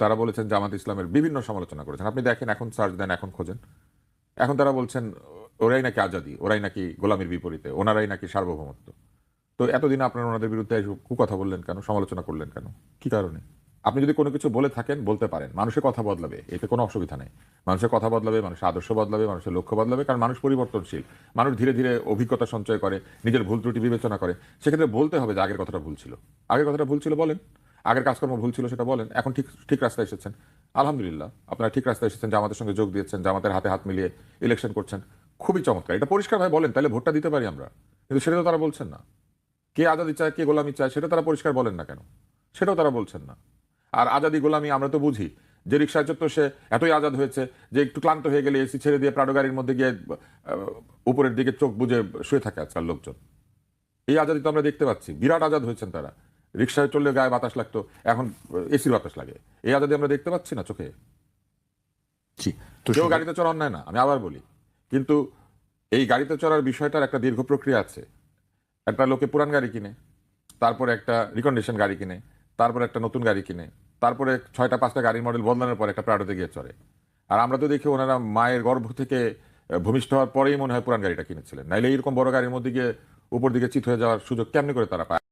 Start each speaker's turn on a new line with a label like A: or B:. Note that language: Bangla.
A: তারা বলেছেন জামাত ইসলামের বিভিন্ন সমালোচনা করেছেন। আপনি দেখেন, এখন সার্চ দেন, এখন খোঁজেন, এখন তারা বলছেন ওরাই নাকি আজাদি, ওরাই নাকি গোলামির বিপরীতে, ওনারাই নাকি সার্বভৌমত্ব। তো এতদিন আপনারা ওনাদের বিরুদ্ধে কথা বললেন কেন, সমালোচনা করলেন কেন, কি কারণে? আপনি যদি কোনো কিছু বলে থাকেন বলতে পারেন, মানুষের কথা বদলাবে, এতে কোনো অসুবিধা নেই। মানুষের কথা বদলাবে, মানুষের আদর্শ বদলাবে, মানুষের লক্ষ্য বদলাবে, কারণ মানুষ পরিবর্তনশীল। মানুষ ধীরে ধীরে অভিজ্ঞতা সঞ্চয় করে, নিজের ভুল ত্রুটি বিবেচনা করে। সেক্ষেত্রে বলতে হবে যে আগের কথাটা ভুল ছিল, আগের কথাটা ভুল ছিল বলেন, আগের কাজকর্ম ভুল ছিল সেটা বলেন। এখন ঠিক ঠিক রাস্তায় এসেছেন, আলহামদুলিল্লাহ, আপনারা ঠিক রাস্তায় এসেছেন, জামাতের সঙ্গে যোগ দিয়েছেন, জামাতের হাতে হাত মিলিয়ে ইলেকশন করছেন, খুবই চমৎকার। এটা পরিষ্কার ভাবে বলেন, তাহলে ভোটটা দিতে পারি আমরা। কিন্তু সেটা তো তারা বলছেন না। কে আজাদি চায়, কে গোলামি চায়, সেটা তারা পরিষ্কার বলেন না কেন? সেটাও তারা বলছেন না। আর আজাদি গোলামি আমরা তো বুঝি, যে রিক্সায় চড়তো সে এতই আজাদ হয়েছে যে একটু ক্লান্ত হয়ে গেলে এসি ছেড়ে দিয়ে প্রাডো গাড়ির মধ্যে গিয়ে উপরের দিকে চোখ বুজে শুয়ে থাকে আজকাল লোকজন। এই আজাদি তো আমরা দেখতে পাচ্ছি, বিরাট আজাদ হয়েছেন তারা। রিক্সায় চললে গায়ে বাতাস লাগতো, এখন এসির বাতাস লাগে। এই আজাদি আমরা দেখতে পাচ্ছি না চোখে।
B: জি। তো
A: কেউ গাড়িতে চড়া অন্যায় না, আমি আবার বলি, কিন্তু এই গাড়িতে চড়ার বিষয়টার একটা দীর্ঘ প্রক্রিয়া আছে। একটা লোকে পুরান গাড়ি কিনে, তারপরে একটা রিকন্ডিশন গাড়ি কিনে, তারপরে একটা নতুন গাড়ি কিনে, তারপরে 6টা 5টা গাড়ির মডেল বদলানোর পর একটা প্রাডোতে গিয়ে চড়ে। আর আমরা তো দেখি ওনারা মায়ের গর্ভ থেকে ভূমিষ্ঠ হওয়ার পরেই মনে হয় পুরান গাড়িটা কিনেছিলেন, নাইলে এরকম বড় গাড়ির মধ্যে গিয়ে উপর দিকে চিত হয়ে যাওয়ার সুযোগ কেমনি করে তারা পায়?